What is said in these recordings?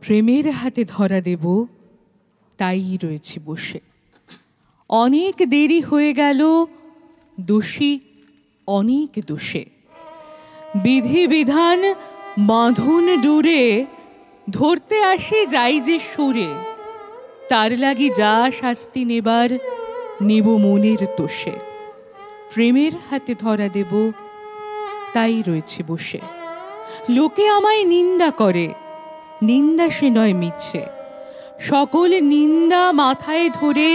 প্রেমের হাতে ধরা দেব, তাই রয়েছি বসে। অনেক দেরি হয়ে গেল, দোষী অনেক দোষে। বিধি বিধান বাঁধন ডুরে, ধরতে আসি যাই যে সুরে। তার লাগি যা শাস্তি নেবার, নেব মনের তোষে। প্রেমের হাতে ধরা দেব, তাই রয়েছে বসে। লোকে আমায় নিন্দা করে, নিন্দা সে নয় মিছে। সকল নিন্দা মাথায় ধরে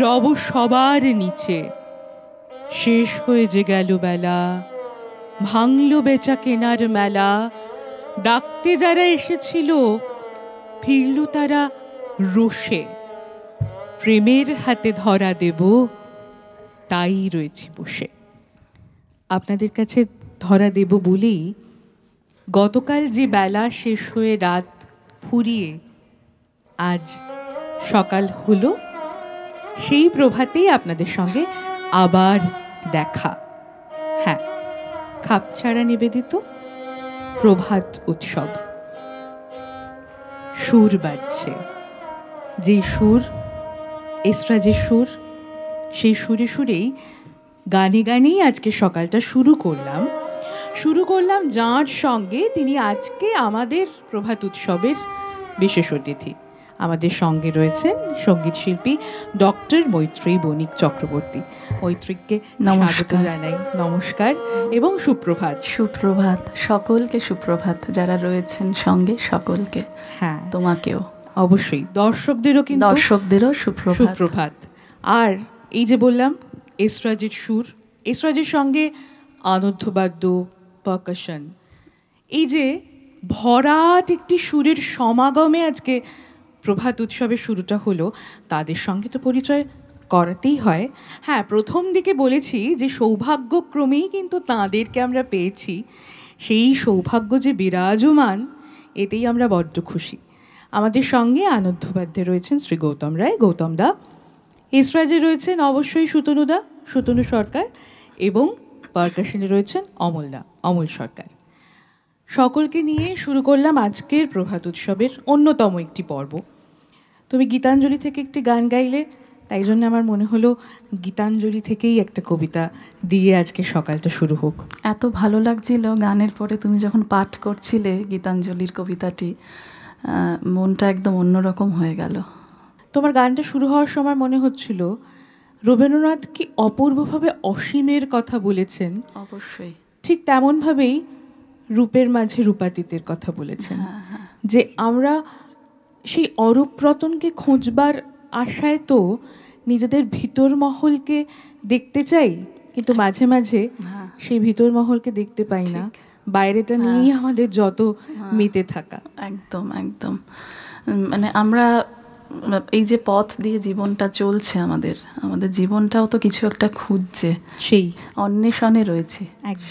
রব সবার নিচে। শেষ হয়ে যে গেল বেলা, ভাঙল বেচা কেনার মেলা। ডাকতে যারা এসেছিল, ফিরল তারা রোষে। প্রেমের হাতে ধরা দেব, তাই রয়েছে বসে। আপনাদের কাছে ধরা দেব বলেই গতকাল যে বেলা শেষ হয়ে রাত ফুরিয়ে আজ সকাল হলো, সেই প্রভাতেই আপনাদের সঙ্গে আবার দেখা। হ্যাঁ, খাপছাড়া নিবেদিত প্রভাত উৎসব। সুর বাজছে, যে সুর এসরাজের সুর, সেই সুরে সুরেই গানে গানেই আজকে সকালটা শুরু করলাম যাঁর সঙ্গে। তিনি আজকে আমাদের প্রভাত উৎসবের বিশেষ অতিথি। আমাদের সঙ্গে রয়েছেন সঙ্গীত শিল্পী ডক্টর মৈত্রেয়ী বণিক চক্রবর্তী। মৈত্রীকে স্বাগত জানাই, নমস্কার এবং সুপ্রভাত। সুপ্রভাত সকলকে, সুপ্রভাত যারা রয়েছেন সঙ্গে সকলকে। হ্যাঁ, তোমাকেও অবশ্যই, দর্শকদেরও সুপ্রভাত। আর এই যে বললাম এসরাজের সুর, এসরাজের সঙ্গে আনন্দবাদ্য, পারকাশন, এই যে ভরাট একটি সুরের সমাগমে আজকে প্রভাত উৎসবের শুরুটা হলো, তাদের সঙ্গে তো পরিচয় করাতেই হয়। হ্যাঁ, প্রথম দিকে বলেছি যে সৌভাগ্যক্রমেই কিন্তু তাঁদেরকে আমরা পেয়েছি। সেই সৌভাগ্য যে বিরাজমান, এতেই আমরা বড্ড খুশি। আমাদের সঙ্গে আনন্দবাদ্যে রয়েছেন শ্রী গৌতম রায়, গৌতম দা। এসরাজে রয়েছেন অবশ্যই সুতনু সরকার, এবং পারকাশনে রয়েছেন অমল সরকার। সকলকে নিয়ে শুরু করলাম আজকের প্রভাত উৎসবের অন্যতম একটি পর্ব। তুমি গীতাঞ্জলি থেকে একটি গান গাইলে, তাই জন্য আমার মনে হলো গীতাঞ্জলি থেকেই একটা কবিতা দিয়ে আজকে সকালটা শুরু হোক। এত ভালো লাগছিল গানের পরে তুমি যখন পাঠ করছিলে গীতাঞ্জলির কবিতাটি, মনটা একদম অন্যরকম হয়ে গেল। তোমার গানটা শুরু হওয়ার সময় মনে হচ্ছিল রবীন্দ্রনাথ কি অপূর্বভাবে অসীমের কথা বলেছেন। অবশ্যই ঠিক তেমনভাবেই রূপের মাঝে রূপাতীতের কথা বলেছেন। যে আমরা সেই অরূপ রতনকে খোঁজবার আশায় তো নিজেদের ভিতর মহলকে দেখতে চাই, কিন্তু মাঝে মাঝে সেই ভিতর মহলকে দেখতে পাই না। বাইরেটা নিয়েই আমাদের যত মেতে থাকা। একদম একদম, মানে আমরা এই যে পথ দিয়ে জীবনটা চলছে, আমাদের জীবনটাও তো কিছু একটা খুঁজছে, সেই অন্বেষণে রয়েছে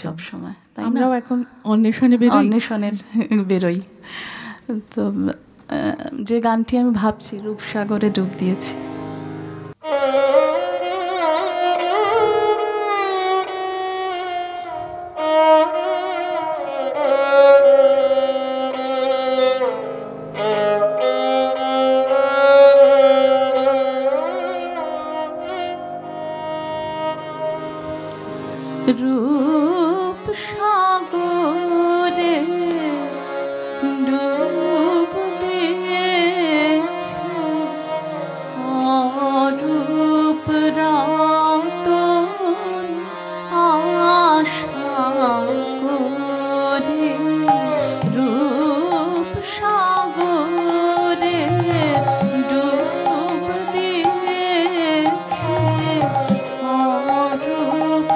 সব সময়। তাই আমরাও এখন অন্বেষণে বেরোই। তো যে গানটি আমি ভাবছি, রূপসাগরে ডুব দিয়েছি। রূপ সাগরে ডুব দিয়েছি, অরূপ রতন আশা করে। রূপ সাগরে ডুব দিয়েছি, অরূপ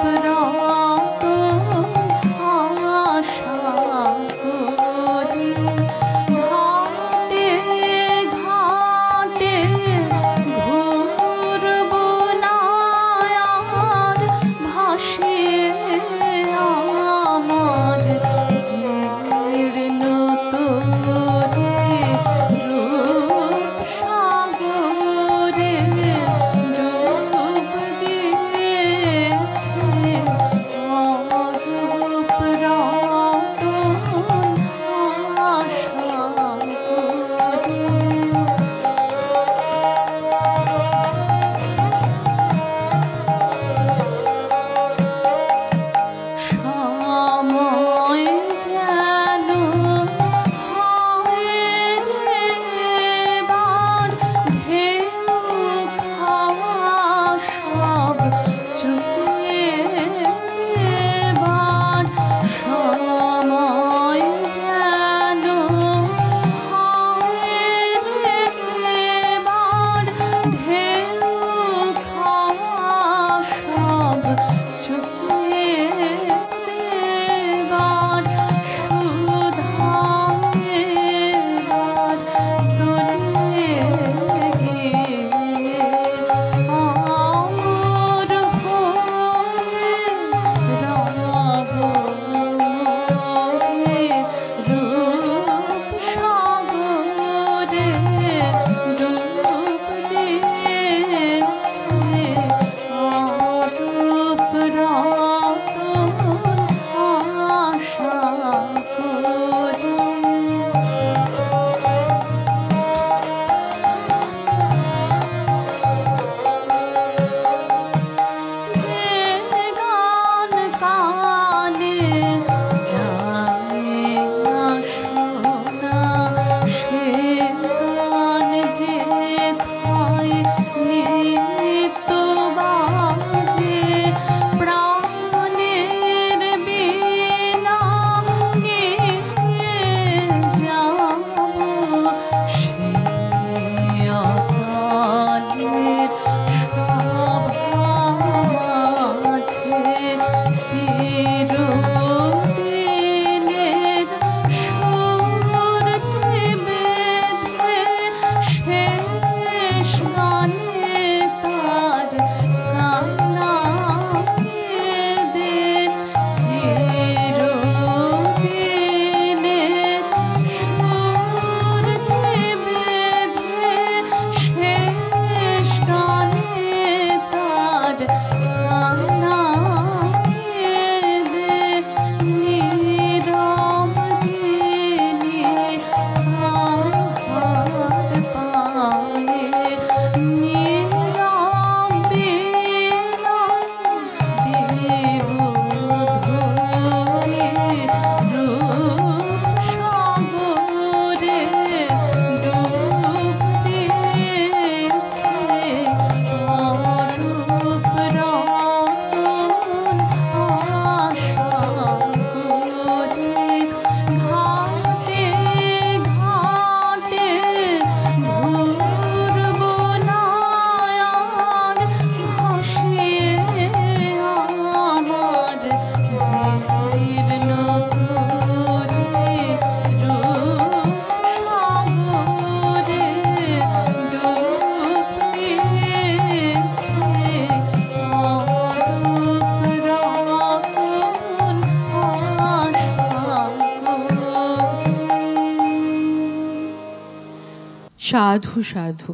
সাধু সাধু,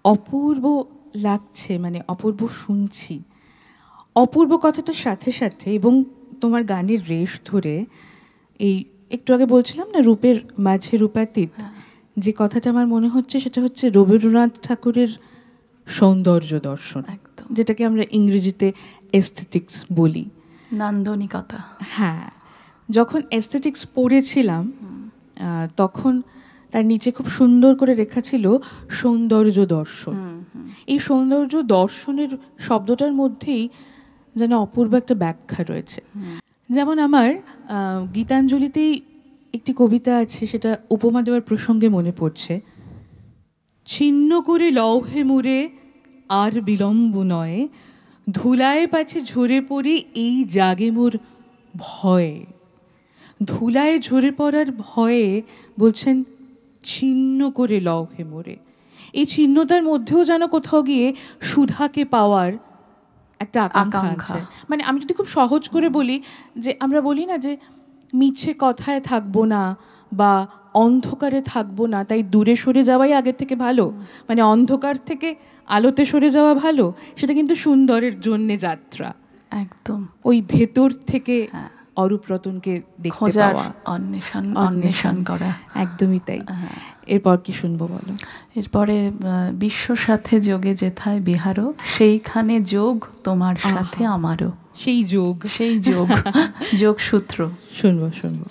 অপূর্ব লাগছে, মানে অপূর্ব শুনছি। অপূর্ব কথাটার সাথে সাথে এবং তোমার গানের রেশ ধরে এই একটু আগে বলছিলাম না রূপের মাঝে রূপাতীত, যে কথাটা আমার মনে হচ্ছে সেটা হচ্ছে রবীন্দ্রনাথ ঠাকুরের সৌন্দর্য দর্শন, যেটাকে আমরা ইংরেজিতে এস্থেটিক্স বলি, নান্দনিকতা। হ্যাঁ, যখন এস্থেটিক্স পড়েছিলাম তখন তার নিচে খুব সুন্দর করে লেখা ছিল সৌন্দর্য দর্শন। এই সৌন্দর্য দর্শনের শব্দটার মধ্যেই যেন অপূর্ব একটা ব্যাখ্যা রয়েছে। যেমন আমার গীতাঞ্জলিতেই একটি কবিতা আছে, সেটা উপমা দেওয়ার প্রসঙ্গে মনে পড়ছে। ছিন্ন করে লৌহে মুড়ে আর বিলম্ব নয়, ধুলায় পাছে ঝরে পড়ি এই জাগে মোর ভয়। ধুলায় ঝরে পড়ার ভয়ে বলছেন ছিন্ন করে লৌহে মোরে। এই ছিন্নতার মধ্যেও যেন কোথাও গিয়ে সুধাকে পাওয়ার একটা আকাঙ্ক্ষা আছে। মানে আমি যদি খুব সহজ করে বলি, যে আমরা বলি না যে মিছে কথায় থাকবো না বা অন্ধকারে থাকবো না, তাই দূরে সরে যাওয়াই আগের থেকে ভালো, মানে অন্ধকার থেকে আলোতে সরে যাওয়া ভালো, সেটা কিন্তু সুন্দরের জন্যে যাত্রা। একদম ওই ভেতর থেকে অরূপ রতনকে দেখতে পাওয়া, অন্বেষণ করা, একদমই তাই। এরপর কি শুনবো বলো? এরপরে বিশ্ব সাথে যোগে যেথায় বিহারও, সেইখানে যোগ তোমার সাথে আমারও। সেই যোগ যোগসূত্র শুনবো।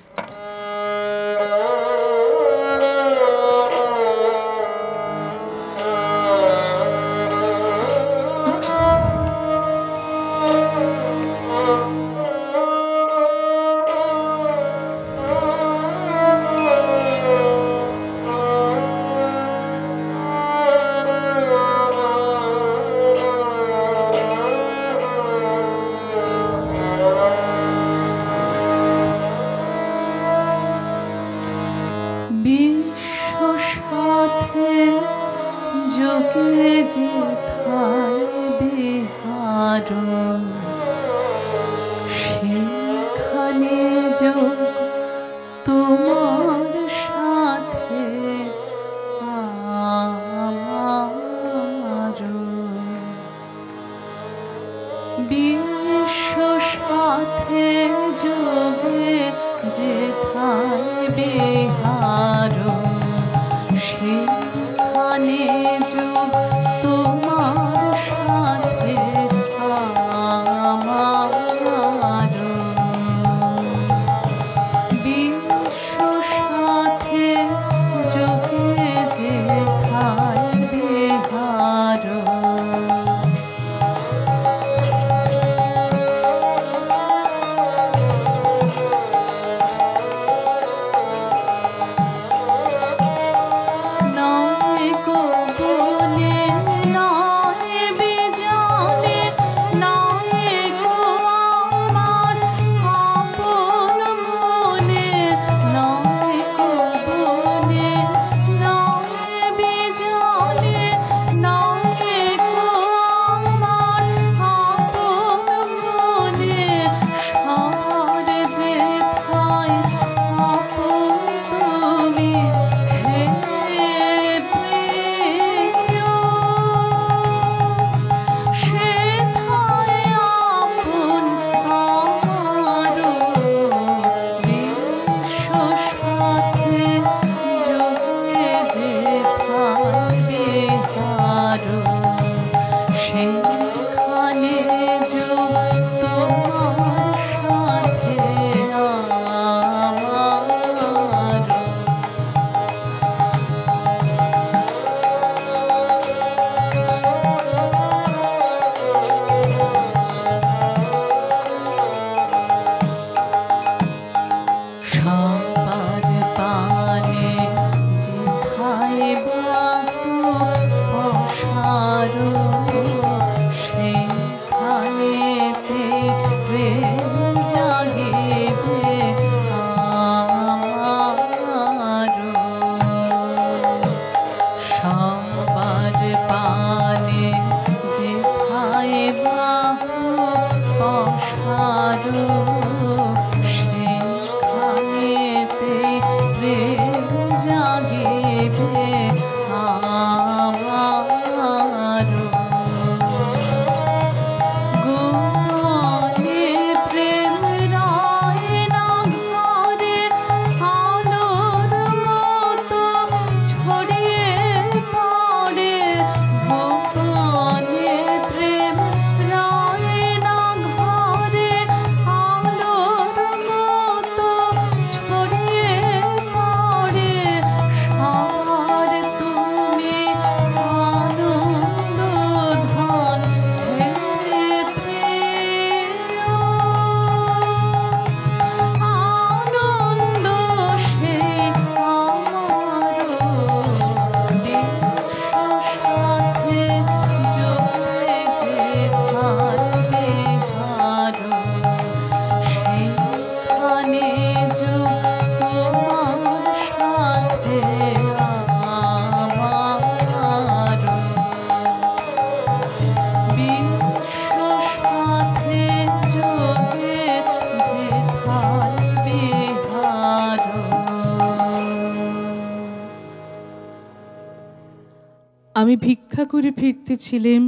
আমি ভিক্ষা করে ফিরতেছিলাম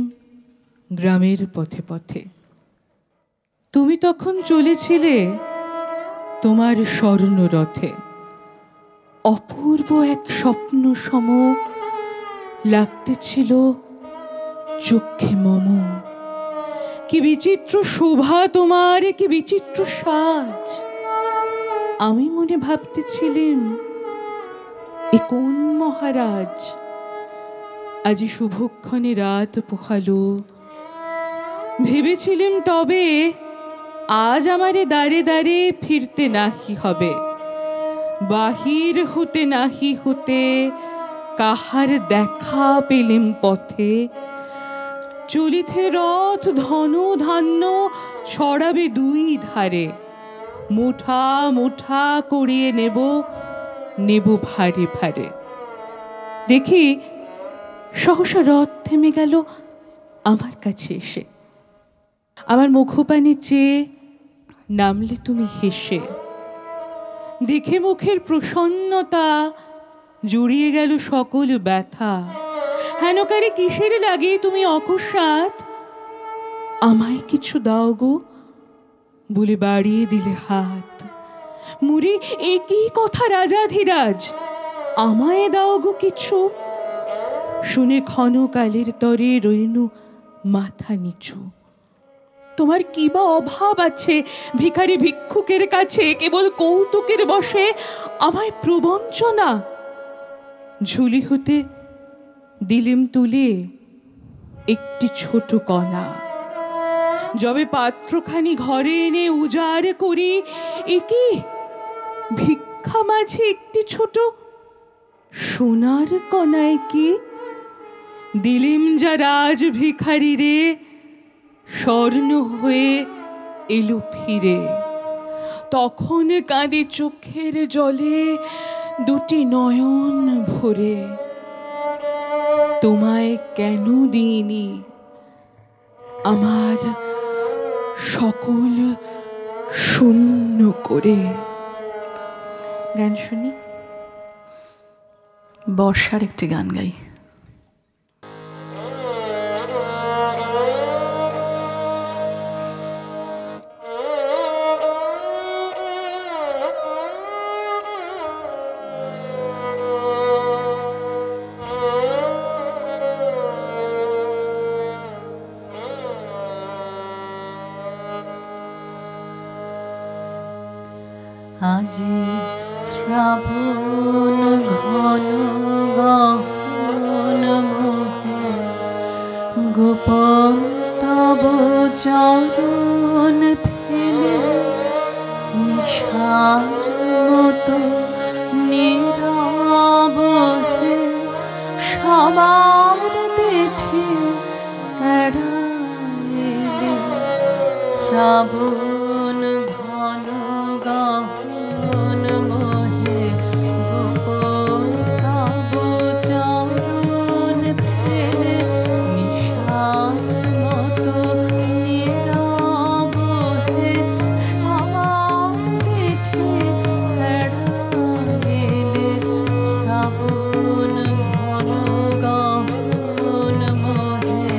গ্রামের পথে পথে। তুমি তখন চলেছিলে তোমার স্বর্ণরথে। অপূর্ব এক স্বপ্ন সম লাগতেছিল চক্ষে মম। কি বিচিত্র শোভা তোমার, কি বিচিত্র সাজ। আমি মনে ভাবতেছিলাম, এ কোন মহারাজ? আজি শুভক্ষণে রাত পোহালো। ভেবেছিলাম তবে আজ আমারে দাঁড়ে দাঁড়ে ফিরতে নাহি হবে। বাহির হতে নাহি হতে কাহার দেখা পেলেম পথে। চলিতে রথ ধন ধান্য ছড়াবে দুই ধারে। মুঠা মুঠা করিয়ে নেব নেব ভারে ভারে। দেখি সহসা রথ থেমে গেল আমার কাছে এসে। আমার মুখপানে চেয়ে নামলে তুমি হেসে। দেখে মুখের প্রসন্নতা জুড়িয়ে গেল সকল ব্যথা। হেনকারে কিসের লাগে তুমি অকস্মাৎ? আমায় কিছু দাও গো বলে বাড়িয়ে দিলে হাত। মুড়ি একই কথা রাজাধিরাজ, আমায় দাও গো কিছু। শুনে ক্ষণকালের তরে রইনু মাথা নিচু। তোমার কি বা অভাব আছে ভিখারি ভিক্ষুকের কাছে? কেবল কৌতুকের বসে আমায় প্রবঞ্চনা। ঝুলি হতে দিলেম তুলে একটি ছোট কণা। যবে পাত্রখানি ঘরে এনে উজাড় করি, একি ভিক্ষা মাঝে একটি ছোট সোনার কণায় কি দিলিম যা রাজ ভিখারি রে, স্বর্ণ হয়ে এলো ফিরে। তখন কাঁদে চোখের জলে দুটি নয়ন ভরে। তোমায় কেন দিইনি আমার সকল শূন্য করে। গান শুনি। বর্ষার একটি গান গাই। আজি শ্রাবণ ঘন গহন মোহে, গোপন তব চরণ ফেলে নিশার মতো নীরব হে। সবার দেখে এড়াইলে শ্রাবণ ঘন গহন মোহে, গোপন তব চরণ ফেলে নিশার মতো নীরব হে। সবার দেখে এড়াইলে শ্রাবণ ঘন গহন মোহে।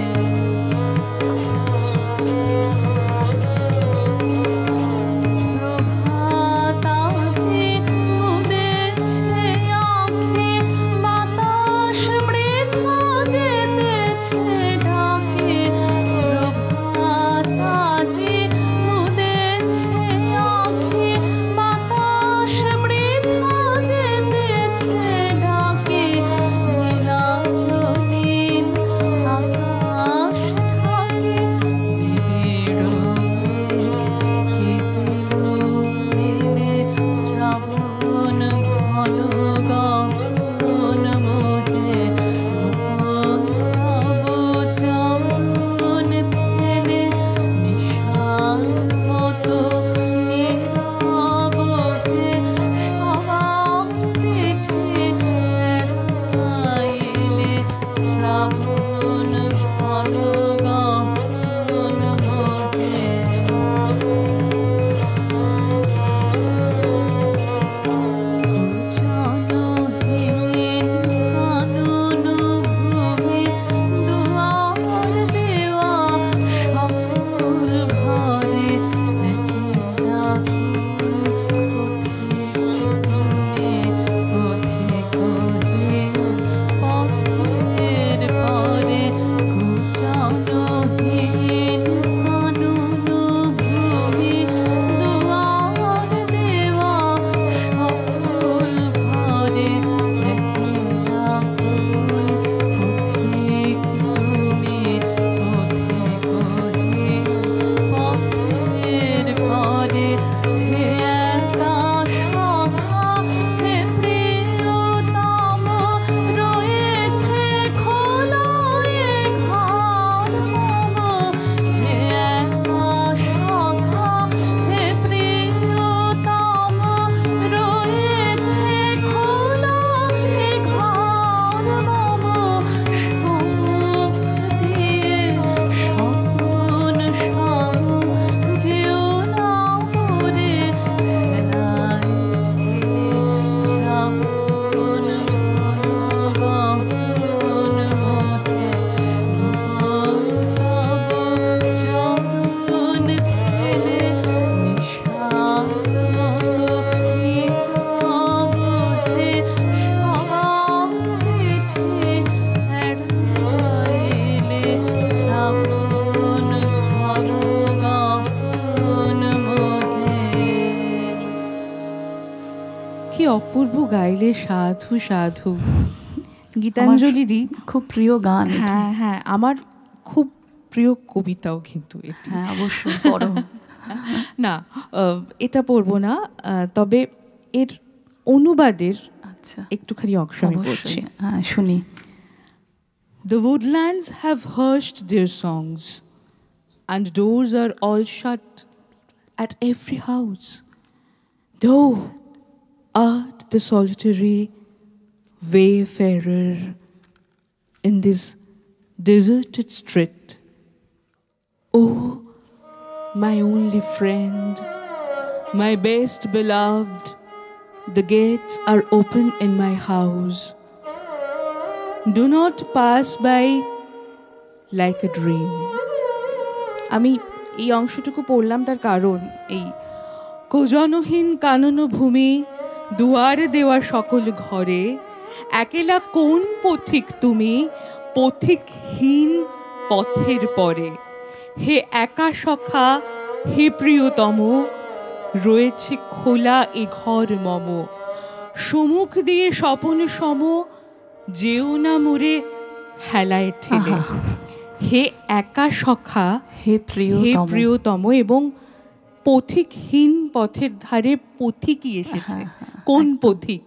অপূর্ব গাইলে সাধু সাধু। গীতাঞ্জলিরই খুব প্রিয় গান। হ্যাঁ হ্যাঁ, আমার খুব প্রিয় কবিতাও কিন্তু। হ্যাঁ অবশ্যই পড়ো। না এটা পড়বো না, তবে এর অনুবাদের একটুখানি অংশ আমি পড়ছি। হ্যাঁ শুনি। The woodlands have hushed their songs and doors are all shut at every house. Thou art the solitary wayfarer in this deserted street. Oh, my only friend, my best beloved, the gates are open in my house. Do not pass by like a dream. আমি এই অংশটুকু পড়লাম তার কারণ এই কোজনহীন কানন ভূমি দুয়ারে দেওয়া সকল ঘরে একেলা কোন পথিক তুমি পথিকহীন পথের পরে। হে একা সখা হে প্রিয়তম রয়েছে খোলা এ ঘর মম। সম্মুখ দিয়ে স্বপন সম যেও না মোরে হেলায় ঠেলে। হে একা সখা হে প্রিয়তম এবং পথিকহীন পথের ধারে পথিকই এসেছে। কোন পথিক?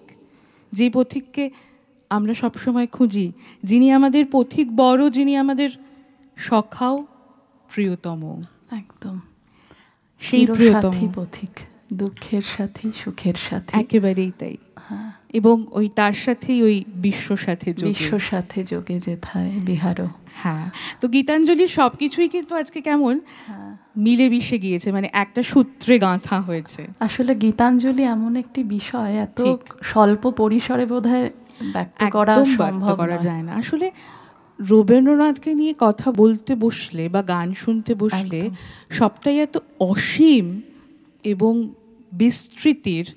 যে পথিককে আমরা সবসময় খুঁজি, যিনি আমাদের পথিক বড়, যিনি আমাদের সখাও প্রিয়তম। একদম সেই প্রিয়তম পথিক, দুঃখের সাথী সুখের সাথী, একেবারেই তাই। এবং ওই তার সাথেই ওই বিশ্ব সাথে যোগে যেথায় বিহারও। হ্যাঁ, তো গীতাঞ্জলির সবকিছুই কিন্তু আজকে কেমন মিলে মিশে গিয়েছে, মানে একটা সূত্রে গাঁথা হয়েছে। আসলে গীতাঞ্জলি এমন একটি বিষয় এত স্বল্প পরিসরে বোধহয় ব্যক্ত করা যায় না। আসলে রবীন্দ্রনাথকে নিয়ে কথা বলতে বসলে বা গান শুনতে বসলে সবটাই এত অসীম এবং বিস্তৃতির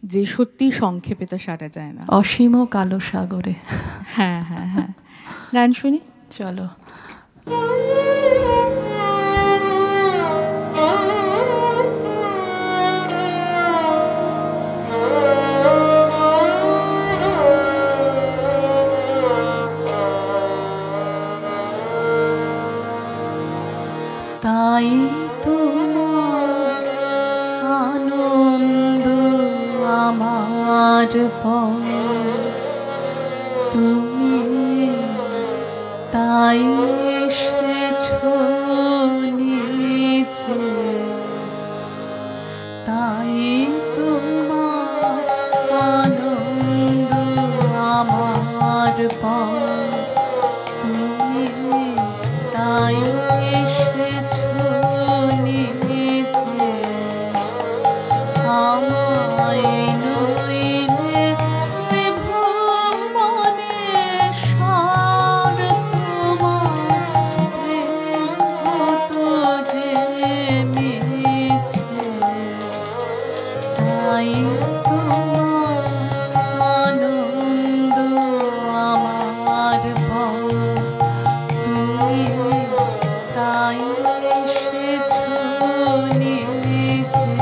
যে সত্যি সংক্ষেপে তা সারা যায় না। অসীম ও কালো সাগরে। হ্যাঁ হ্যাঁ হ্যাঁ, গান শুনি চলো। তাই তোমার আনন্দ আমার পর তুমি তাই এসেছো নিচে। তাই তোমার আনন্দ আমার পর তুমি তাই এসেছো নিচে। আমায় নইলে ত্রিভুবনে সর তোমার প্রেম হতো যে মিছে। তাই তোমার আনন্দ আমার পর তুমি তাই এসেছো নিচে।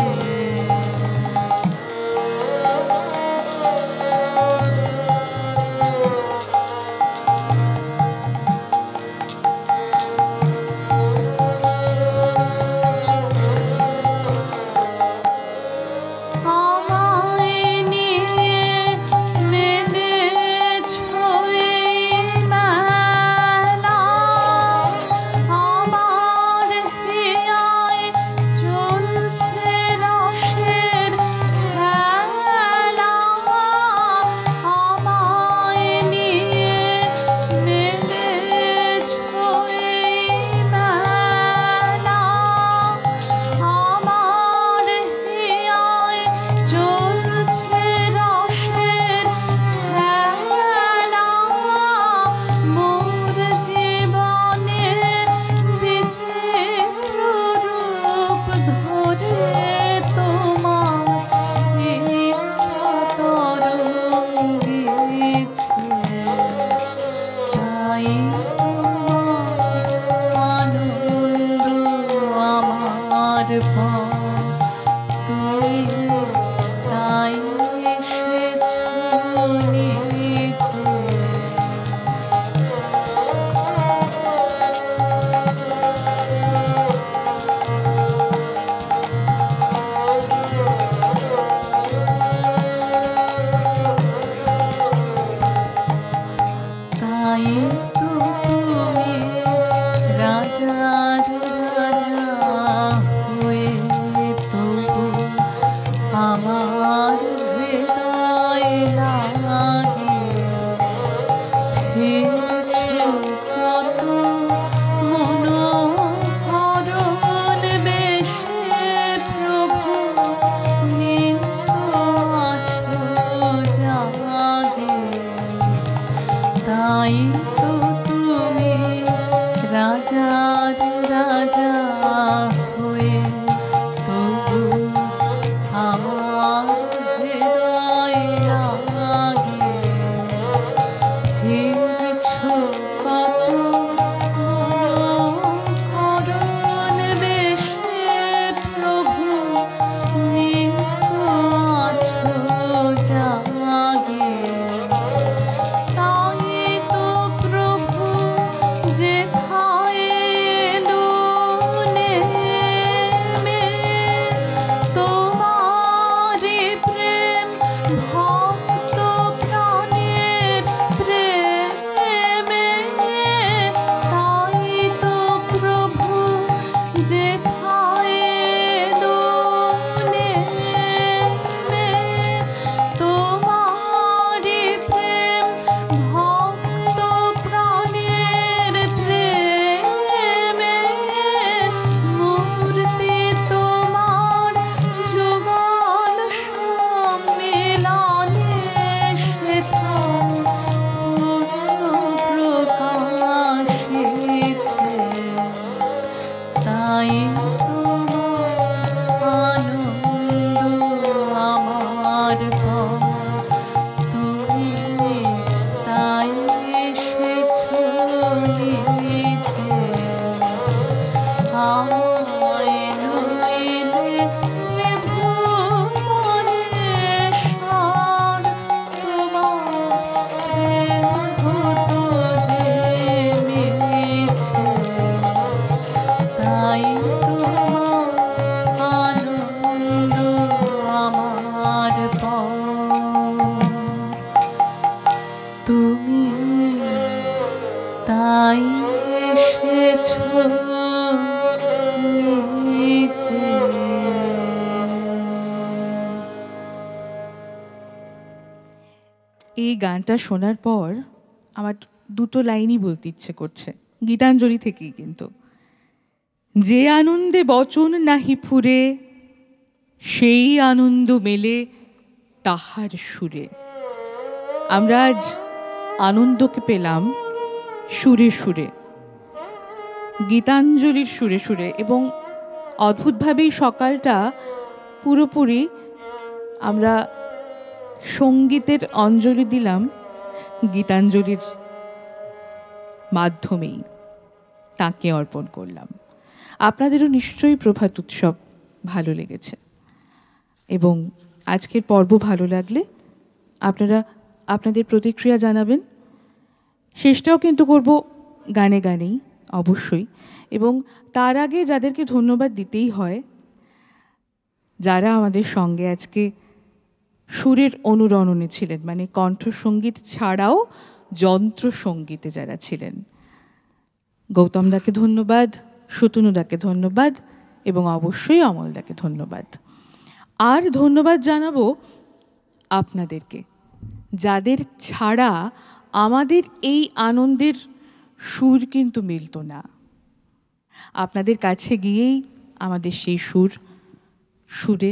আমার হৃদয় লাগে ফিরছো কত মনোহরণ বেশে প্রভু নিত্য আছো জাগে তাই তো তুমি রাজার রাজা হয়ে তবু আমার হৃদয় লাগে ফিরছো কত মনোহরণ বেশে প্রভু নিত্য আছো জাগে তাই তো প্রভু যেথায় এলো নেমে তোমারি প্রেম ভক্ত প্রাণের প্রেমে তাই তো প্রভু যেথায় এলো নেমে তোমারি প্রেম ভক্ত প্রাণের প্রেমে মূর্তি তোমার যুগল সম্মিলনে সেথায় পূর্ণ প্রকাশিছে তাই তোমার আনন্দ আমার পর তুমি তাই এসেছো নিচে আমায় নইলে ভুবনেশ্বর তোমার প্রেম হতো যে মিছে তাই তোমার আনন্দ আমার পর তুমি তাই এসেছো নিচে এই গানটা শোনার পর আমার দুটো লাইনই বলতে ইচ্ছে করছে, গীতাঞ্জলি থেকেই কিন্তু। যে আনন্দে বচন নাহি ফুরে সেই আনন্দ মেলে তাহার সুরে। আমরা আজ আনন্দকে পেলাম সুরে সুরে, গীতাঞ্জলির সুরে সুরে, এবং অদ্ভুতভাবেই সকালটা পুরোপুরি আমরা সঙ্গীতের অঞ্জলি দিলাম গীতাঞ্জলির মাধ্যমেই, তাকে অর্পণ করলাম। আপনাদেরও নিশ্চয়ই প্রভাত উৎসব ভালো লেগেছে, এবং আজকের পর্ব ভালো লাগলে আপনারা আপনাদের প্রতিক্রিয়া জানাবেন। শেষটাও কিন্তু করব গানে গানেই অবশ্যই, এবং তার আগে যাদেরকে ধন্যবাদ দিতেই হয়, যারা আমাদের সঙ্গে আজকে সুরের অনুরণনে ছিলেন, মানে কণ্ঠসঙ্গীত ছাড়াও যন্ত্রসঙ্গীতে যারা ছিলেন। গৌতম দাকে ধন্যবাদ, সুতনু দাকে ধন্যবাদ, এবং অবশ্যই অমল দাকে ধন্যবাদ। আর ধন্যবাদ জানাবো আপনাদেরকে, যাদের ছাড়া আমাদের এই আনন্দের সুর কিন্তু মিলত না। আপনাদের কাছে গিয়েই আমাদের সেই সুরে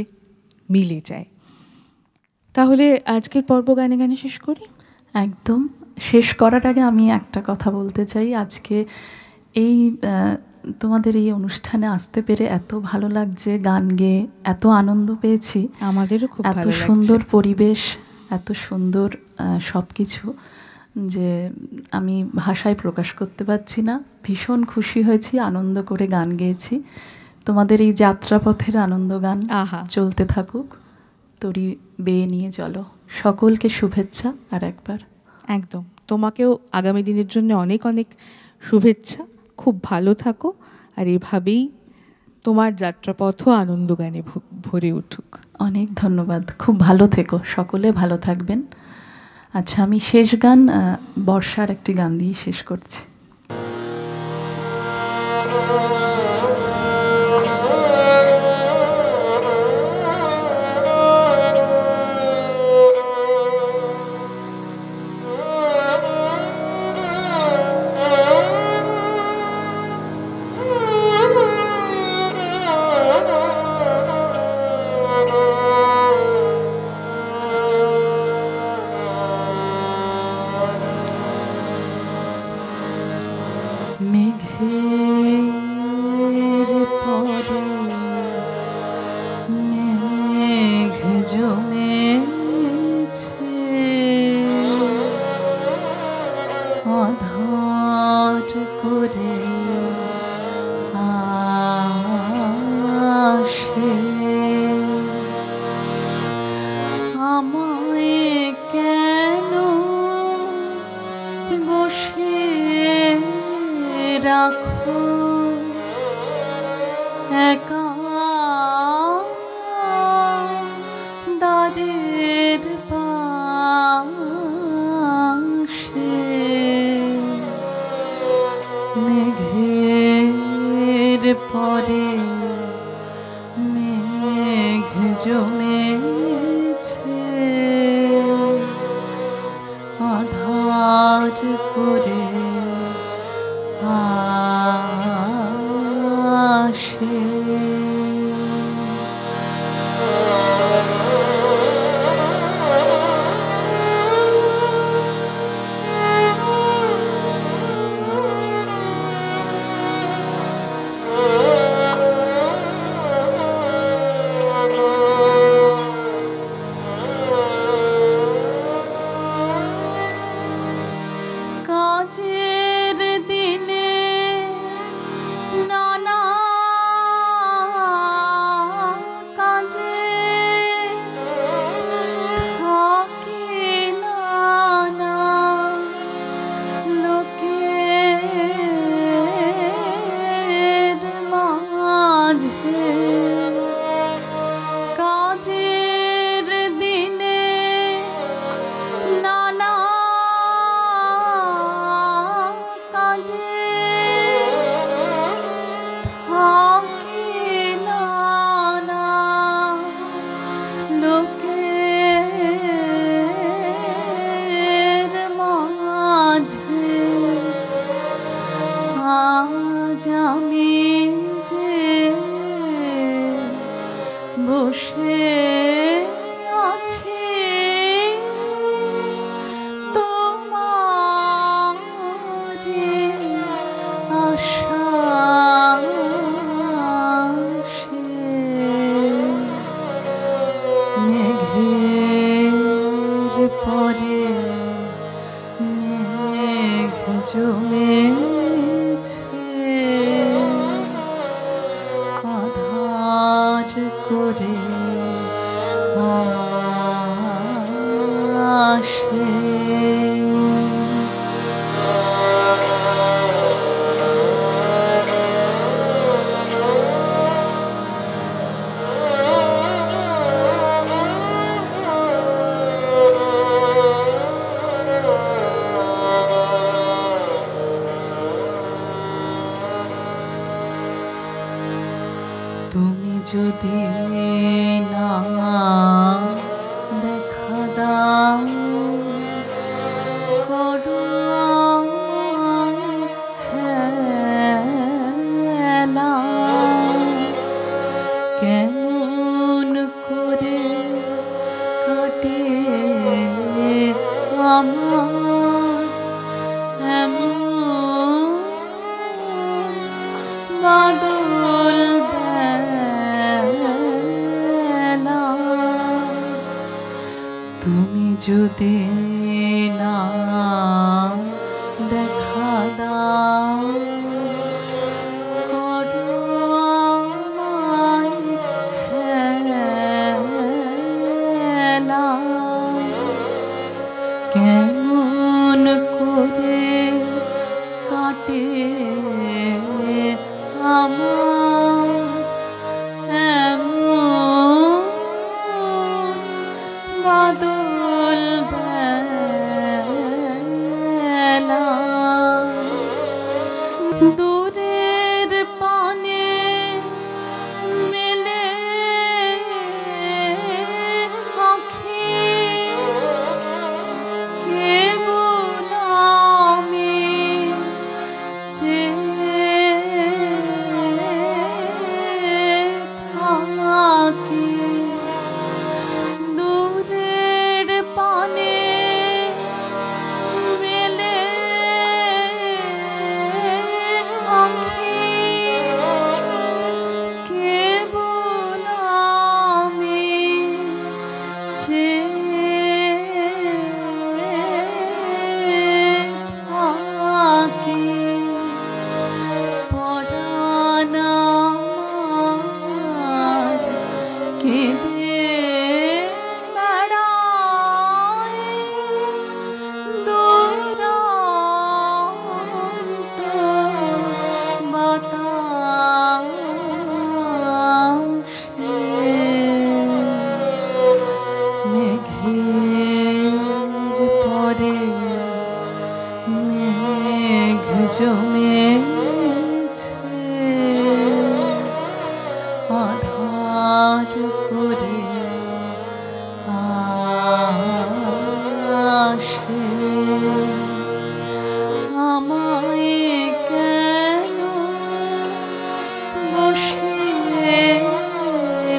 মিলে যায়। তাহলে আজকের পর্ব গানে গানে শেষ করি। একদম শেষ করার আগে আমি একটা কথা বলতে চাই। আজকে এই তোমাদের এই অনুষ্ঠানে আসতে পেরে এত ভালো লাগছে, গান গেয়ে এত আনন্দ পেয়েছি। আমাদেরও খুব এত সুন্দর পরিবেশ, এত সুন্দর সব কিছু, যে আমি ভাষায় প্রকাশ করতে পারছি না। ভীষণ খুশি হয়েছি, আনন্দ করে গান গেয়েছি। তোমাদের এই যাত্রাপথের আনন্দ গান চলতে থাকুক, তরি বেয়ে নিয়ে চলো। সকলকে শুভেচ্ছা আর একবার। একদম, তোমাকেও আগামী দিনের জন্য অনেক অনেক শুভেচ্ছা। খুব ভালো থাকো, আর এভাবেই তোমার যাত্রাপথও আনন্দ গানে ভরে উঠুক। অনেক ধন্যবাদ, খুব ভালো থেকো, সকলে ভালো থাকবেন। আচ্ছা, আমি শেষ গান বর্ষার একটি গান দিয়ে শেষ করছি। জমেছে আধার করে আসে আমায় কেন বসে রাখো একা দ্বারের পাশে মেঘের পরে মেঘ জমেছে আধার করে আসে কাজের দিনে নানা কাজে থাকি নানা লোকের মাঝে কাজের দিনে নানা কাজে থাকি নানা লোকের মাঝে আজ আমি যে বসে আছি তোমারে আশাসে মেঘের পরে মেঘ জমেছে আধার করে আসে তুমি যদি না দেখা দাও করো আমায় হেলা কেমন করে কাটে আমার এমন বাদল বেলা তুমি যদি না দেখা দাও করো আমায় হেলা কেমন করে কাটে আমার এমন বাদল বেলা দূরের পানে মেলে আঁখি কেবল আমি থাকি দূরের যে থাকে পরাণ আমার কেঁদে বেড়ায় দুরন্ত বাতাসে মেঘের পরে মেঘ জমেছে আধার করে আসে আমায় কেন বসিয়ে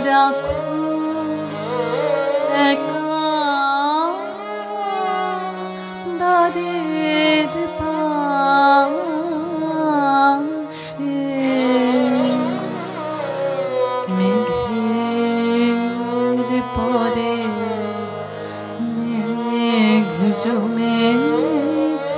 রাখো একা দ্বারের পাশে মেঘের পরে মেঘ জমেছে